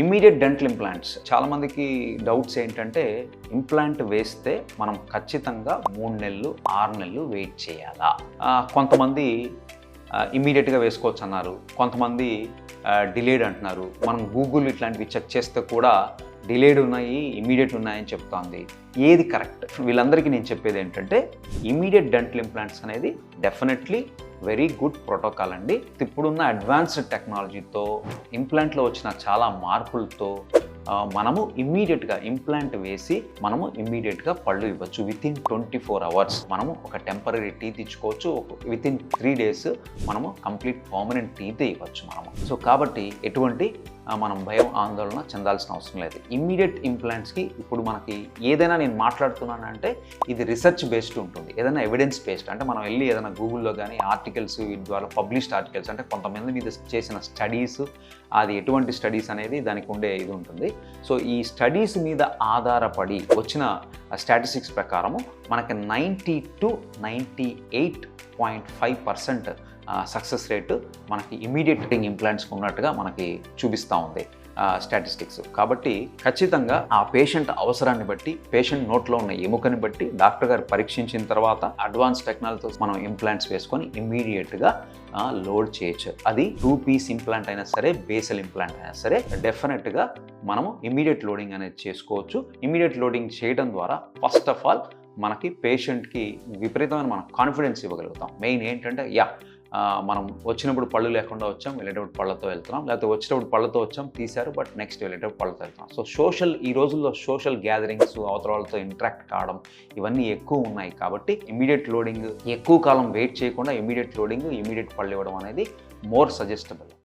Immediate dental implants చాలామందికి doubts ఏంటంటే implant వేస్తే మనం ఖచ్చితంగా 3 నెలలు 6 నెలలు వెయిట్ చేయాలా? కొంతమంది ఇమ్మీడియట్గా వేసుకోవచ్చు అన్నారు, కొంతమంది డిలేడ్ అంటున్నారు. మనం గూగుల్ ఇట్లాంటివి చెక్ చేస్తే కూడా డిలేడ్ ఉన్నాయి, ఇమ్మీడియట్ ఉన్నాయని చెప్తోంది. ఏది కరెక్ట్? వీళ్ళందరికీ నేను చెప్పేది ఏంటంటే ఇమ్మీడియట్ డెంటల్ ఇంప్లాంట్స్ అనేది డెఫినెట్లీ వెరీ గుడ్ ప్రోటోకాల్ అండి. ఇప్పుడున్న అడ్వాన్స్డ్ టెక్నాలజీతో ఇంప్లాంట్లో వచ్చిన చాలా మార్పులతో మనము ఇమ్మీడియట్గా ఇంప్లాంట్ వేసి మనము ఇమ్మీడియట్గా పళ్ళు ఇవ్వచ్చు. వితిన్ 24 hours మనము ఒక టెంపరీ టీత్ ఇచ్చుకోవచ్చు. వితిన్ 3 days మనము కంప్లీట్ పర్మనెంట్ టీత్ ఇవ్వచ్చు మనము. సో కాబట్టి ఎటువంటి మనం భయం ఆందోళన చెందాల్సిన అవసరం లేదు. ఇమ్మీడియట్ ఇంప్లాంట్స్కి ఇప్పుడు మనకి ఏదైనా నేను మాట్లాడుతున్నానంటే ఇది రీసెర్చ్ బేస్డ్ ఉంటుంది, ఏదైనా ఎవిడెన్స్ బేస్డ్. అంటే మనం వెళ్ళి ఏదైనా గూగుల్లో కానీ ఆర్టికల్స్ ద్వారా పబ్లిష్డ్ ఆర్టికల్స్ అంటే కొంతమంది మీద చేసిన స్టడీస్, అది ఎటువంటి స్టడీస్ అనేది దానికి ఉండే ఇది ఉంటుంది. సో ఈ స్టడీస్ మీద ఆధారపడి వచ్చిన స్టాటిస్టిక్స్ ప్రకారము మనకి 90 to 98.5% సక్సెస్ రేటు మనకి ఇమ్మీడియట్ ఇంప్లాంట్స్కి ఉన్నట్టుగా మనకి చూపిస్తూ ఉంది స్టాటిస్టిక్స్. కాబట్టి ఖచ్చితంగా ఆ పేషెంట్ అవసరాన్ని బట్టి, పేషెంట్ నోట్లో ఉన్న ఎముకని బట్టి డాక్టర్ గారు పరీక్షించిన తర్వాత అడ్వాన్స్ టెక్నాలజీతో మనం ఇంప్లాంట్స్ వేసుకొని ఇమ్మీడియట్గా లోడ్ చేయొచ్చు. అది 2 piece ఇంప్లాంట్ అయినా సరే, బేసల్ ఇంప్లాంట్ అయినా సరే డెఫినెట్గా మనము ఇమ్మీడియట్ లోడింగ్ అనేది చేసుకోవచ్చు. ఇమ్మీడియట్ లోడింగ్ చేయడం ద్వారా ఫస్ట్ ఆఫ్ ఆల్ మనకి పేషెంట్కి విపరీతమైన మనం కాన్ఫిడెన్స్ ఇవ్వగలుగుతాం. మెయిన్ ఏంటంటే మనం వచ్చినప్పుడు పళ్ళు లేకుండా వచ్చాం, వెళ్ళేటప్పుడు పళ్ళతో వెళ్తున్నాం, లేకపోతే వచ్చేటప్పుడు పళ్ళతో వచ్చాం తీశారు, బట్ నెక్స్ట్ వెళ్ళేటప్పుడు పళ్ళతో వెళ్తున్నాం. సో ఈ రోజుల్లో సోషల్ గ్యాదరింగ్స్, అవతల వాళ్ళతో ఇంటరాక్ట్ కావడం ఇవన్నీ ఎక్కువ ఉన్నాయి. కాబట్టి ఇమ్మీడియట్ లోడింగ్, ఎక్కువ కాలం వెయిట్ చేయకుండా ఇమ్మీడియట్ లోడింగ్, ఇమ్మీడియట్ పళ్ళు ఇవ్వడం అనేది మోర్ సజెస్టబుల్.